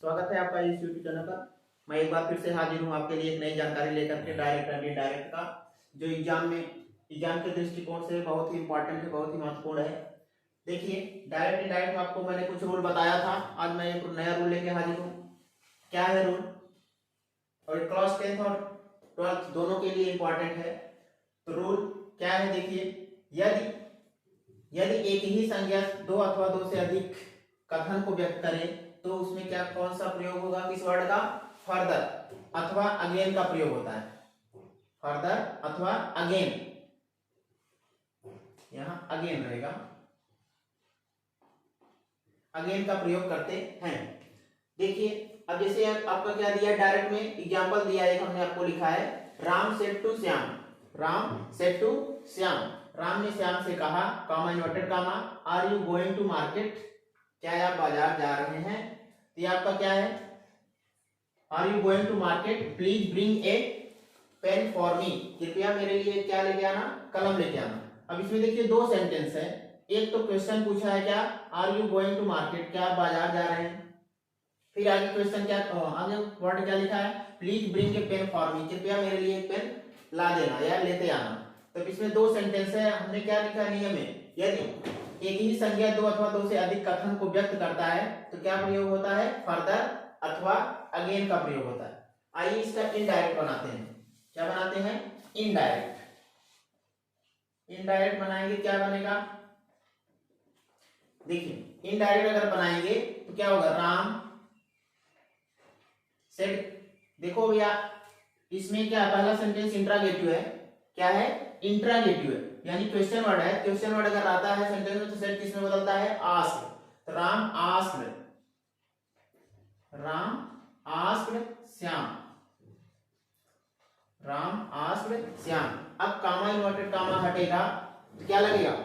स्वागत है आपका इस यूट्यूब चैनल पर। मैं एक बार फिर से हाजिर हूँ आपके लिए एक नई जानकारी लेकर के डायरेक्ट एंड इनडायरेक्ट का, जो एग्जाम के दृष्टिकोण से बहुत ही इंपॉर्टेंट है, बहुत ही महत्वपूर्ण है। देखिए, डायरेक्ट इनडायरेक्ट में आपको मैंने कुछ रूल बताया था, आज मैं एक नया रूल लेके हाजिर हूँ। क्या है रूल? और क्लास 10th और 12th दोनों के लिए इंपॉर्टेंट है। तो रूल क्या है? देखिए, यदि यदि एक ही संज्ञा दो अथवा दो से अधिक कथन को व्यक्त करे तो उसमें क्या कौन सा प्रयोग होगा? किस वर्ड का? फर्दर अथवा अगेन का प्रयोग होता है। फर्दर अथवा अगेन, यहां अगेन रहेगा, अगेन का प्रयोग करते हैं। देखिए, अब जैसे आपका क्या दिया डायरेक्ट में एग्जांपल दिया, एक हमने आपको लिखा है, Ram said to Shyam. Ram said to Shyam, Ram ने श्याम से कहा, comma inverted comma, are you going to market? क्या आप बाजार जा रहे हैं? तो ये आपका क्या है? Are you going to market? Please bring a pen for me. कृपया मेरे लिए क्या लेके आना? कलम लेके आना। अब इसमें देखिए दो सेंटेंस है। एक तो क्वेश्चन पूछा है, क्या? Are you going to market? क्या आप बाजार जा रहे हैं? फिर आगे क्वेश्चन क्या, आगे वर्ड क्या लिखा है? Please bring a pen for me. कृपया मेरे लिए एक पेन ला देना या लेते आना। तो इसमें दो सेंटेंस है। हमने क्या लिखा नियम में? यदि एक ही संज्ञा दो अथवा दो से अधिक कथन को व्यक्त करता है तो क्या प्रयोग होता है? फर्दर अथवा अगेन का प्रयोग होता है। आइए इसका इनडायरेक्ट बनाते हैं। क्या बनाते हैं? इनडायरेक्ट। इनडायरेक्ट बनाएंगे, क्या बनेगा? देखिए, इनडायरेक्ट अगर बनाएंगे तो क्या होगा? राम सेड, देखो भैया इसमें क्या पहला सेंटेंस इंट्रागेटिव है। क्या है? इंट्रागेटिव है, यानी क्वेश्चन वर्ड है। क्वेश्चन वर्ड अगर आता है सेंटेंस में तो सेड किस में बदलता है? आस्क्ड। तो Ram asked, Ram asked Shyam, Ram asked Shyam. अब कामा इन्वर्टेड कामा हटेगा तो क्या लगेगा?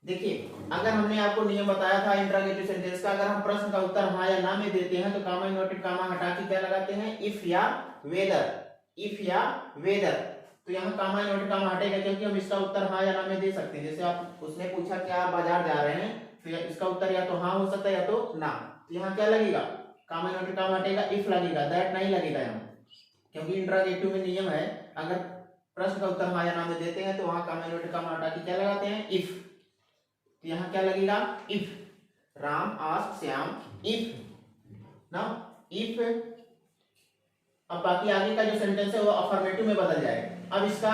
देखिए, अगर हमने आपको नियम बताया था इंट्रागेटिव सेंटेंस का, अगर हम प्रश्न का उत्तर हाँ या ना में देते हैं तो कामा इन्वर्टेड कामा हटा के क्या लगाते हैं? इफ या वेदर। इफ या वेदर, तो यहाँ कामा इन्वर्टेड कामा हटेगा क्योंकि हम इसका उत्तर हाँ या ना में दे सकते हैं। जैसे आप उसने पूछा क्या आप बाजार जा रहे हैं, फिर इसका उत्तर या तो हाँ हो सकता है या तो ना। तो यहाँ क्या लगेगा? कामा इन्वर्टेड कामा हटेगा, इफ लगेगा, दैट नहीं लगेगा यहाँ, क्योंकि इंट्रागेटिव में नियम है अगर प्रश्न का उत्तर हाँ या ना में देते हैं तो वहां कामा इन्वर्टेड कामा हटा के क्या लगाते हैं? इफ। तो यहाँ क्या लगेगा? If Ram asked Shyam, if ना, इफ। अब बाकी आगे का जो सेंटेंस है वो अफर्मेटिव में बदल जाएगा। अब इसका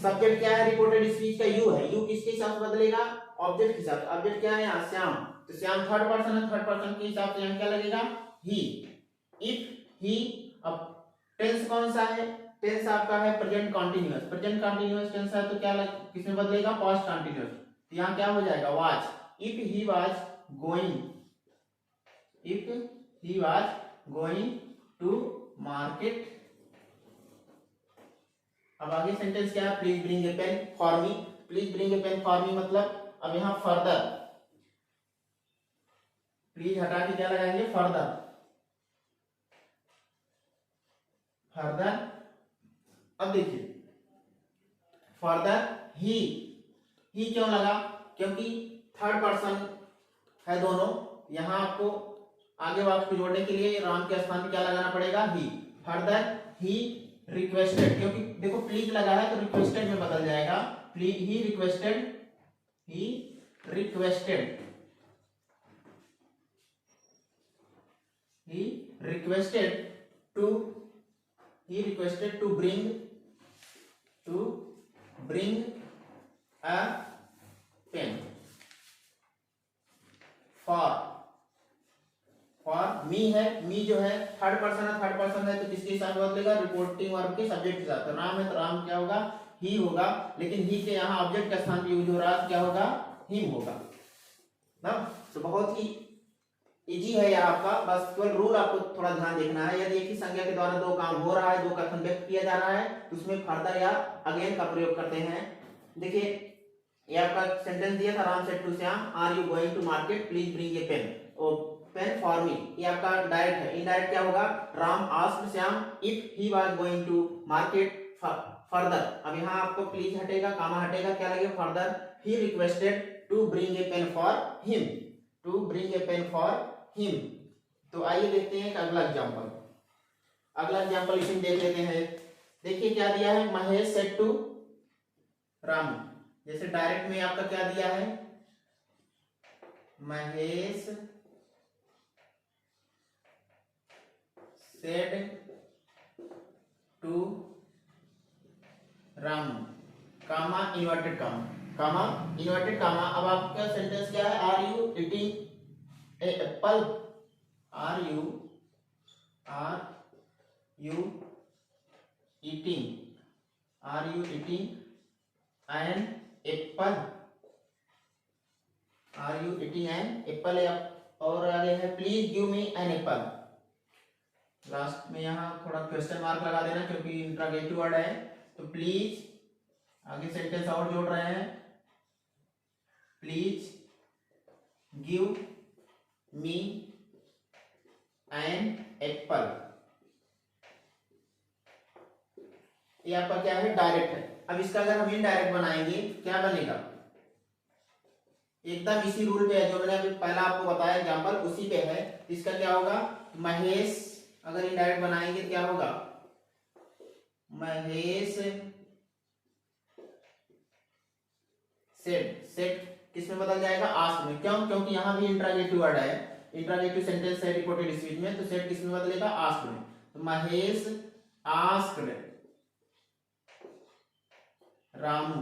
सब्जेक्ट क्या है? रिपोर्टेड स्पीच का यू है। यू किसके हिसाब से बदलेगा? ऑब्जेक्ट के हिसाब से। ऑब्जेक्ट क्या है यहाँ? श्याम। तो श्याम थर्ड पर्सन है, थर्ड पर्सन के हिसाब से यहाँ क्या लगेगा? ही। If he. अब टेंस कौन सा है? टेंस आपका है present continuous. Present continuous tense है तो क्या किसमें बदलेगा? Past continuous. तो यहाँ क्या हो जाएगा? Was. If he was going, if he was going to market. अब आगे सेंटेंस क्या है? Please bring a pen for me. Please bring a pen for मी मतलब अब यहाँ फर्दर, प्लीज हटा के क्या लगाएंगे? फर्दर। फर्दर। अब देखिए फर्दर ही क्यों लगा? क्योंकि थर्ड पर्सन है दोनों। यहां आपको आगे वाक्य को जोड़ने के लिए राम के स्थान पे क्या लगाना पड़ेगा? ही। फर्दर ही रिक्वेस्टेड, क्योंकि देखो प्लीज लगा है तो रिक्वेस्टेड में बदल जाएगा। Please he requested, he requested, he requested to bring a pen for me है। मी जो है थर्ड पर्सन है, थर्ड पर्सन है तो किसके साथ बदलेगा? रिपोर्टिंग वर्ब के सब्जेक्ट के साथ। तो राम है तो राम क्या होगा? ही होगा, लेकिन ही के यहाँ ऑब्जेक्ट के स्थान पे यूज हो रहा है, क्या होगा? हिम होगा ना। तो बहुत ही इजी है यह आपका, बस केवल रूल आपको थोड़ा ध्यान देखना है। यदि एक ही संज्ञा के द्वारा दो काम हो रहा है, दो कथन व्यक्त किया जा रहा है तो उसमें फर्दर या अगेन का प्रयोग करते हैं। देखिए, ये आपका सेंटेंस दिया था, Ram said to Shyam, are you going to market? Please bring a pen, pen for me. ये आपका डायरेक्ट है। इनडायरेक्ट क्या होगा? Ram asked Shyam if he was going to market further. अब यहाँ आपको प्लीज हटेगा, कामा हटेगा, क्या लगेगा? Further he requested to bring a pen for him, to bring a pen for him। तो आइए देखते हैं एक अगला एग्जाम्पल। अगला एग्जाम्पल इसी देख लेते हैं। देखिए क्या दिया है, महेश सेड टू रामू। जैसे डायरेक्ट में आपका क्या दिया है, Mahesh said to Ramu, comma inverted comma, comma inverted comma. अब आपका सेंटेंस क्या है, are you eating a apple, are you eating, are you eating an apple, are you eating an apple. और आगे है please give me an apple. Last में यहाँ थोड़ा क्वेश्चन मार्क लगा देना क्योंकि इंट्रोगेटिव वर्ड है। तो प्लीज, आगे सेंटेंस और जोड़ रहे हैं, please give me an apple. ये आपका क्या है, डायरेक्ट है। अब इसका अगर हम इनडायरेक्ट बनाएंगे क्या बनेगा, एकदम इसी रूल पे है जो मैंने अभी पहला आपको बताया एग्जांपल, उसी पे है। इसका क्या होगा, महेश, अगर इनडायरेक्ट बनाएंगे क्या होगा, महेश सेड, सेड किस में बदल जाएगा, आस्क्ड में। क्यों, क्योंकि यहां भी इंट्रोगेटिव वर्ड है, इंट्रोगेटिव सेंटेंस है रिपोर्टेड स्पीच में, तो सेड किस में बदलेगा, आस्क्ड में। तो Mahesh asked Ramu,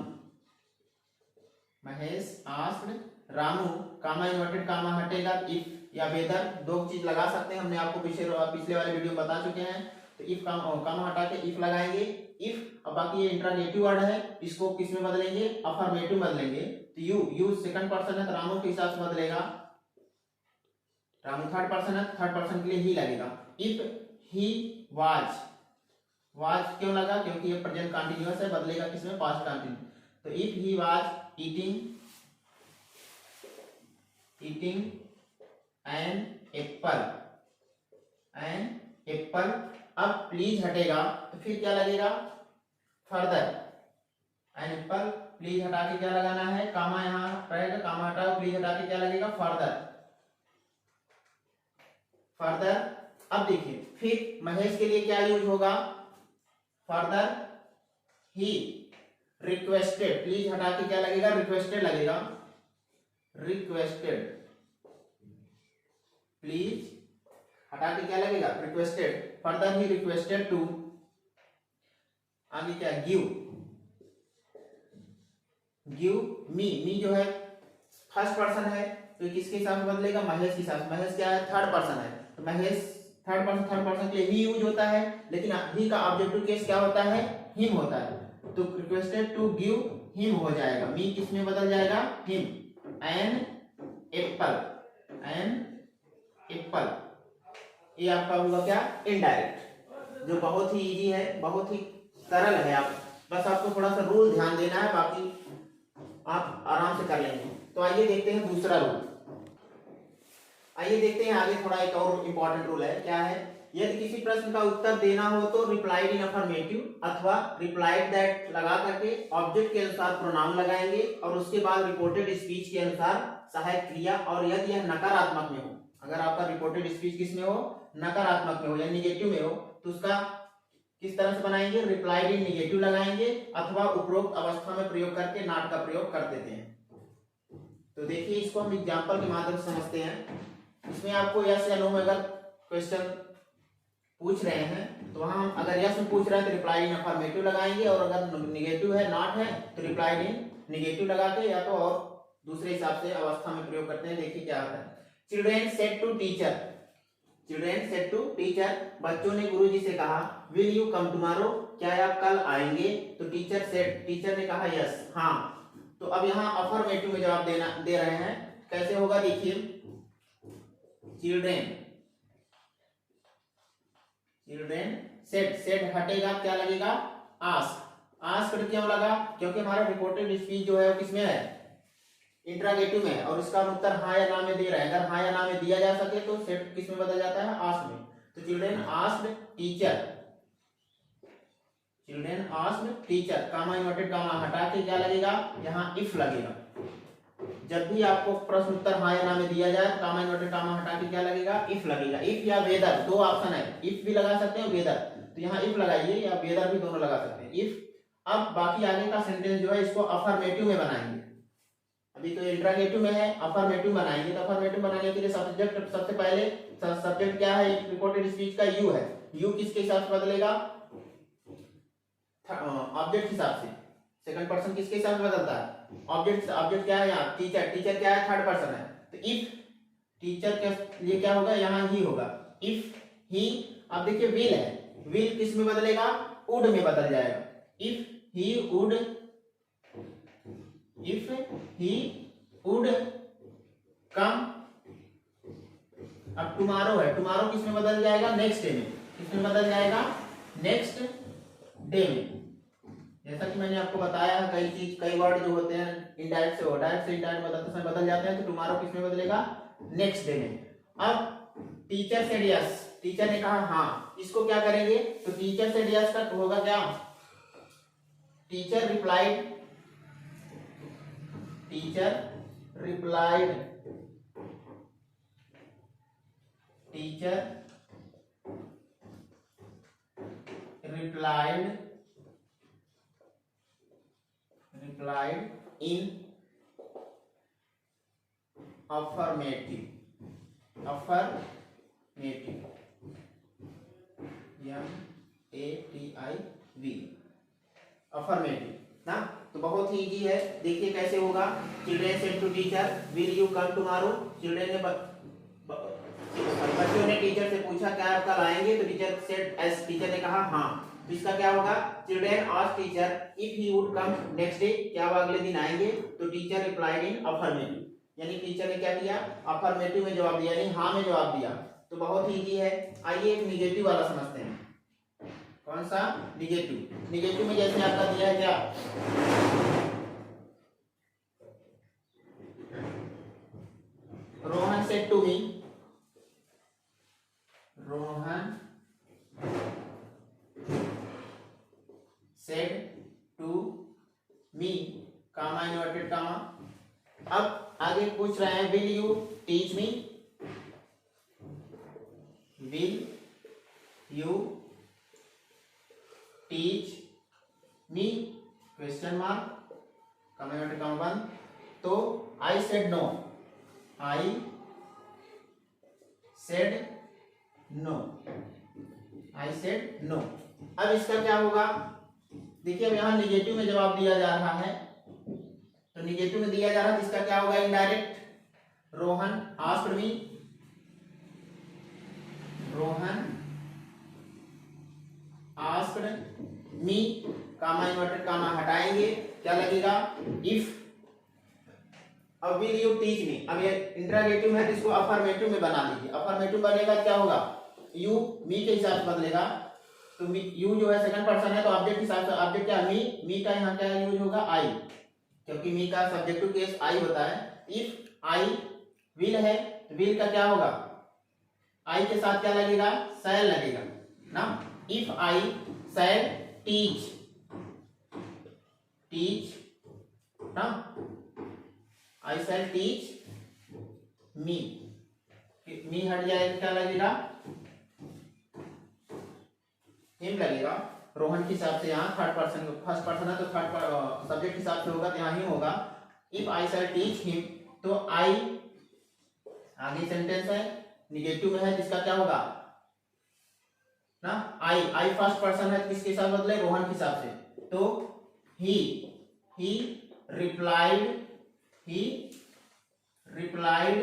Mahesh asked Ramu, comma inverted comma हटेगा, इफ या वेदर, दो चीज लगा सकते हैं, हमने आपको पिछले वाले वीडियो में बता चुके हैं। तो इफ कामा हटा के इफ लगाएंगे, इफ। अब बाकी ये इंट्रोगेटिव वर्ड है, इसको किस में बदलेंगे, अफर्मेटिव बदलेंगे। तो यू सेकंड पर्सन है तो रामू के हिसाब से बदलेगा, रामू थर्ड पर्सन है, थर्ड पर्सन के लिए ही लगेगा। इफ ही वाज, वाज क्यों लगा, क्योंकि ये प्रेजेंट कंटीन्यूअस है, बदलेगा किसमें, पास्ट कंटीन्यूअस। तो if he was eating an apple, an apple. अब प्लीज हटेगा तो फिर क्या लगेगा, फर्दर, एन एप्पल, प्लीज हटा के क्या लगाना है, कामा यहाँ रहेगा, कामा हटाओ, प्लीज हटा के क्या लगेगा, फर्दर, फर्दर। अब देखिए फिर महेश के लिए क्या यूज होगा, फर्दर ही रिक्वेस्टेड, प्लीज हटा के क्या लगेगा, रिक्वेस्टेड लगेगा, रिक्वेस्टेड, प्लीज हटा के क्या लगेगा, requested. Further he requested to, आगे क्या, गिव, गिव मी, मी जो है फर्स्ट पर्सन है तो किसके हिसाब से बदलेगा, महेश के हिसाब से। महेश क्या है, थर्ड पर्सन है, तो महेश थर्ड पर्सन के लिए ही यूज होता है, लेकिन ही का ऑब्जेक्टिव केस क्या होता है, हिम होता है। तो रिक्वेस्टेड टू गिव हिम हो जाएगा, मी किस में बदल जाएगा, him an apple, an apple. ये आपका होगा क्या, इनडायरेक्ट, जो बहुत ही इजी है, बहुत ही सरल है। आप बस आपको थोड़ा सा रूल ध्यान देना है, बाकी आप आराम से कर लेंगे। तो आइए देखते हैं दूसरा रूल। आइए देखते हैं आगे, थोड़ा एक और इंपॉर्टेंट रूल है, क्या है, यदि किसी प्रश्न का उत्तर देना हो तो रिप्लाइड इन अफर्मेटिव अथवा रिप्लाइड दैट लगा करके ऑब्जेक्ट के अनुसार प्रोनाउन लगाएंगे और उसके बाद रिपोर्टेड स्पीच के अनुसार सहायक क्रिया। और यदि यह नकारात्मक में हो, अगर आपका रिपोर्टेड स्पीच किस में हो, नकारात्मक में हो या निगेटिव में हो, तो उसका किस तरह से बनाएंगे, रिप्लाइड इन निगेटिव लगाएंगे अथवा उपरोक्त अवस्था में प्रयोग करके नॉट का प्रयोग कर देते हैं। तो देखिए इसको हम एग्जांपल के माध्यम से समझते हैं। इसमें आपको यस या नो में अगर क्वेश्चन पूछ रहे हैं तो वहां अगर यस में पूछ रहे हैं तो रिप्लाई इन अफर्मेटिव लगाएंगे, और अगर निगेटिव है, नॉट है, तो रिप्लाई इन निगेटिव लगा के या तो और दूसरे हिसाब से अवस्था में प्रयोग करते हैं। देखिए क्या होता है, children said to teacher, children said to teacher, बच्चों ने गुरुजी से कहा, विल यू कम टुमारो, क्या आप कल आएंगे। तो टीचर सेड, टीचर ने कहा यस, हाँ। तो अब यहाँ अफर्मेटिव में जवाब दे रहे हैं, कैसे होगा देखिए, चिल्ड्रेन, चिल्ड्रेन सेड, सेड हटेगा, क्या लगेगा, आस्क, आस्क्ड क्यों लगा, क्योंकि हमारा रिपोर्टेड स्पीच जो है वो किसमें है, इंट्रोगेटिव में, और इसका उत्तर हाँ या ना में दे रहा है। अगर हाँ या ना में दिया जा सके तो सेड किस में बदल जाता है, आस्क्ड में। तो children asked teacher, children asked teacher, comma inverted comma हटा के क्या लगेगा, यहाँ इफ लगेगा, जब भी आपको प्रश्न उत्तर हाँ या ना में दिया जाए तो कामा इन्वर्टेड कामा हटा के क्या लगेगा, इफ लगेगा। इफ या वेदर, दो ऑप्शन है, इफ भी लगा सकते हैं वेदर, तो यहाँ इफ लगाइए या वेदर भी दोनों लगा सकते हैं, इफ। अब बाकी आगे का सेंटेंस जो है इसको अफर्मेटिव में बनाएंगे। अभी तो इंट्रोगेटिव में है, अफर्मेटिव बनाएंगे। तो अफर्मेटिव बनाने के लिए सब्जेक्ट सबसे पहले सब्जेक्ट क्या है, रिपोर्टेड स्पीच का यू है। यू किसके हिसाब से बदलेगा, ऑब्जेक्ट के हिसाब से। सेकंड पर्सन किसके हिसाब से बदलता है, ऑब्जेक्ट। ऑब्जेक्ट क्या है यहाँ, टीचर। टीचर क्या है, थर्ड पर्सन है। तो इफ टीचर के लिए क्या होगा, यहाँ ही होगा, इफ ही। अब देखिए विल है, विल किस में बदलेगा, वुड में बदल जाएगा। If he would, if he would come. अब टुमारो है, टुमारो किस में बदल जाएगा, नेक्स्ट डे में। किस में बदल जाएगा, नेक्स्ट डे में। जैसा कि मैंने आपको बताया कई चीज, कई वर्ड जो होते हैं इनडायरेक्ट से डायरेक्ट से इनडायरेक्ट बदलते समय बदल जाते हैं। तो टुमारो किस में बदलेगा, नेक्स्ट डे में। अब टीचर सेड यस, टीचर ने कहा हाँ, इसको क्या करेंगे, तो टीचर सेड यस का होगा क्या, teacher replied, teacher replied, teacher replied, replied in affirmative, affirmative, MATIV, affirmative ना। तो बहुत ही इजी है, देखिए कैसे होगा। Children said to teacher will you come tomorrow. Children ने बच्चों ने टीचर से पूछा क्या आप कल आएंगे, तो टीचर सेड एस, टीचर ने कहा हाँ। तो इसका क्या होगा, children asked teacher if he would come next day, क्या वो अगले दिन आएंगे, तो टीचर रिप्लाइड इन अफर्मेटिव, यानी टीचर ने क्या किया, अफर्मेटिव में जवाब दिया, यानी हाँ में जवाब दिया। तो बहुत ही इजी है। आइए एक निगेटिव वाला समझते हैं। कौन सा, निगेटिव। निगेटिव में जैसे आपका दिया है क्या, Rohan said to me, Rohan said to me, comma inverted comma. अब आगे पूछ रहे हैं will you teach me, will you teach me, question mark, comma inverted comma बंद। तो I said no, I said no, I said no. अब इसका क्या होगा, देखिए अब यहाँ निगेटिव में जवाब दिया जा रहा है, तो निगेटिव में दिया जा रहा है, इसका क्या होगा, indirect. Rohan asked me, Rohan asked me, comma inverted comma हटाएंगे, क्या लगेगा, इफ। अब विल यू टीच मी, अब ये इंट्रोगेटिव है तो इसको अफर्मेटिव में बना लीजिए। अफर्मेटिव बनेगा क्या होगा, यू मी के हिसाब से बदलेगा। तो यू जो है सेकंड पर्सन है, तो ऑब्जेक्ट के हिसाब से, ऑब्जेक्ट क्या, मी का यहाँ क्या यूज होगा, आई, क्योंकि मी का सब्जेक्टिव केस आई होता है। इफ आई विल है, तो विल का क्या होगा, आई के साथ क्या लगेगा, शैल लगेगा ना। If I shall teach, teach ना, आई शैल टीच मी, मी हट जाएगा, क्या लगेगा, हिम लगेगा। रोहन के हिसाब से यहाँ थर्ड पर्सन, फर्स्ट पर्सन है तो थर्ड सब्जेक्ट के हिसाब से होगा, तो यहाँ ही होगा। If I shall teach him, तो आई आगे सेंटेंस है, निगेटिव में है, जिसका क्या होगा ना, आई फर्स्ट पर्सन है, किसके साथ बदले, रोहन के हिसाब से। तो ही replied, he replied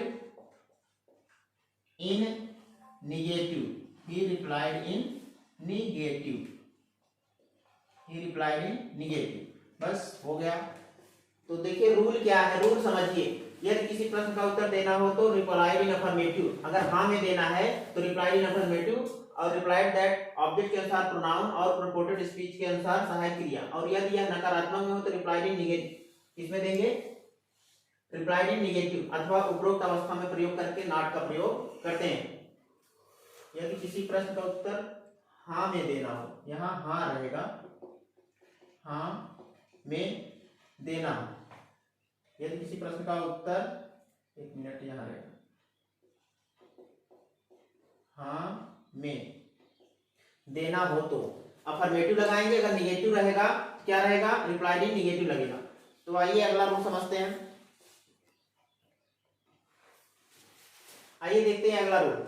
in negative, he replied in negative, he replied in negative. बस हो गया। तो देखिए रूल क्या है, रूल समझिए। यदि किसी प्रश्न का उत्तर देना हो तो रिप्लाइड इन अफर्मेटिव, अगर हाँ में देना है तो रिप्लाइड इन अफर्मेटिव, और रिप्लाइड दैट ऑब्जेक्ट के अनुसार प्रोनाउन और प्रोपोर्टेड स्पीच के अनुसार सहायक क्रिया। और यदि यह नकारात्मक में हो तो रिप्लाइड इन निगेटिव, इसमें देंगे रिप्लाइड इन निगेटिव, अथवा उपरोक्त अवस्था में प्रयोग करके नॉट का प्रयोग करते हैं। यदि किसी प्रश्न का उत्तर हाँ में देना हो, यहाँ हाँ रहेगा, हाँ में देना हो, यदि किसी प्रश्न का उत्तर, एक मिनट यहाँ रहेगा, हाँ में देना हो तो अफर्मेटिव लगाएंगे, अगर निगेटिव रहेगा क्या रहेगा, रिप्लाई डी निगेटिव लगेगा। तो आइए अगला रूल समझते हैं। आइए देखते हैं अगला रूल।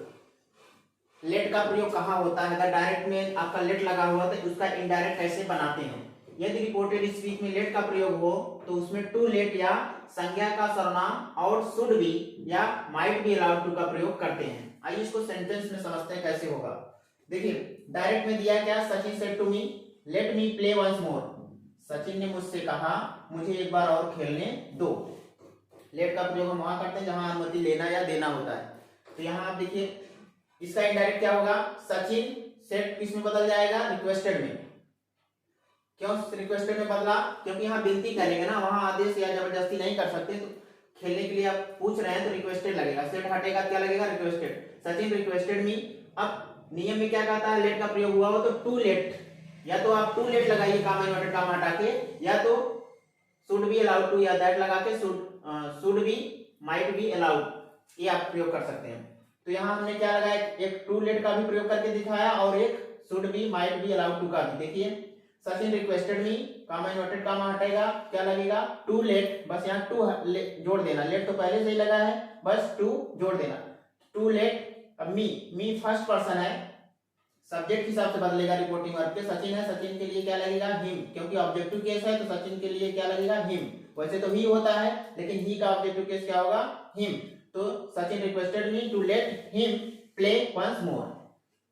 लेट का प्रयोग कहाँ होता है? अगर डायरेक्ट में आपका लेट लगा हुआ तो उसका इनडायरेक्ट कैसे बनाते हैं? यदि रिपोर्टेड स्पीच में लेट का प्रयोग हो तो उसमें टू लेट या संज्ञा का सर्वनाम और शुड बी या माइट बी अलाउड टू का प्रयोग करते हैं। आइए इसको सेंटेंस में समझते हैं कैसे होगा। देखिए डायरेक्ट में दिया क्या, Sachin said to me let me play once more. Sachin ने मुझसे कहा मुझे एक बार और खेलने दो। लेट का प्रयोग हम वहां करते हैं जहां अनुमति लेना या देना होता है। तो यहाँ आप देखिए इसका इनडायरेक्ट क्या होगा, सचिन सेट किस में बदल जाएगा, रिक्वेस्टेड में। क्यों रिक्वेस्टेड में बदला? क्योंकि यहाँ विनती करेंगे ना, वहां आदेश या जबरदस्ती नहीं कर सकते। तो खेलने के लिए आप पूछ रहे हैं तो रिक्वेस्टेड लगेगा, सेट हटेगा क्या लगेगा, रिक्वेस्टेड। सचिन रिक्वेस्टेड मी। अब नियम में क्या कहता है, लेट का प्रयोग हुआ हो तो टू लेट, या तो आप टू लेट लगाइए काम इन्वर्टेड काम हटा के, या तो शुड बी अलाउड टू या दैट लगा के should be might be allowed, ये आप प्रयोग कर सकते हैं। तो यहाँ हमने क्या लगाया, एक टू लेट का भी प्रयोग करके दिखाया और एक should be might be allowed to का भी। देखिए Sachin requested me, comma inverted comma हटेगा क्या लगेगा, टू लेट, बस यहाँ टू जोड़ देना, लेट तो पहले से ही लगा है, बस टू जोड़ देना, टू लेट। अब मी फर्स्ट पर्सन है, सब्जेक्ट के हिसाब से बदलेगा रिपोर्टिंग वर्ब के। सचिन है, सचिन के लिए क्या लगेगा, हिम, क्योंकि ऑब्जेक्टिव केस है तो सचिन के लिए क्या लगेगा, हिम। वैसे तो ही होता है लेकिन ही का ऑब्जेक्टिव केस क्या होगा, हिम। तो Sachin requested me to let him play once more.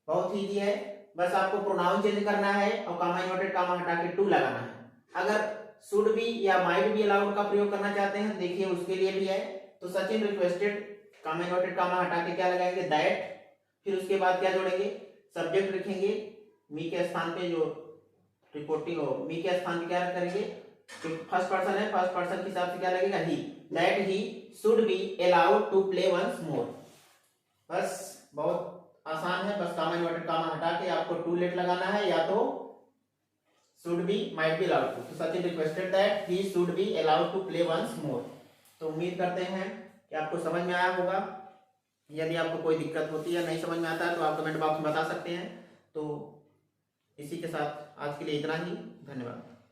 बहुत ईजी है, बस आपको प्रोनाउन चेंज करना है और कामा इन्वर्टेड कामा हटा के टू लगाना है। अगर शुड बी या माइट बी अलाउड का प्रयोग करना चाहते हैं देखिए उसके लिए भी है। तो सचिन रिक्वेस्टेड कामा इन्वर्टेड कामा हटा के क्या लगाएंगे, दैट, फिर उसके बाद क्या जोड़ेंगे, सब्जेक्ट लिखेंगे, मी के स्थान पे जो रिपोर्टिंग हो, मी के स्थान पे क्या करेंगे, फर्स्ट पर्सन है, फर्स्ट पर्सन के हिसाब से क्या लगेगा, he, that he should be allowed to play once more. बस बहुत आसान है, बस कामा इन्वर्टेड कामा हटा के आपको टू लेट लगाना है या तो should be might be allowed to. तो Sachin requested that he should be allowed to play once more. तो उम्मीद करते हैं कि आपको समझ में आया होगा। यदि आपको कोई दिक्कत होती है, नहीं समझ में आता है तो आप कमेंट बॉक्स में बता सकते हैं। तो इसी के साथ आज के लिए इतना ही, धन्यवाद।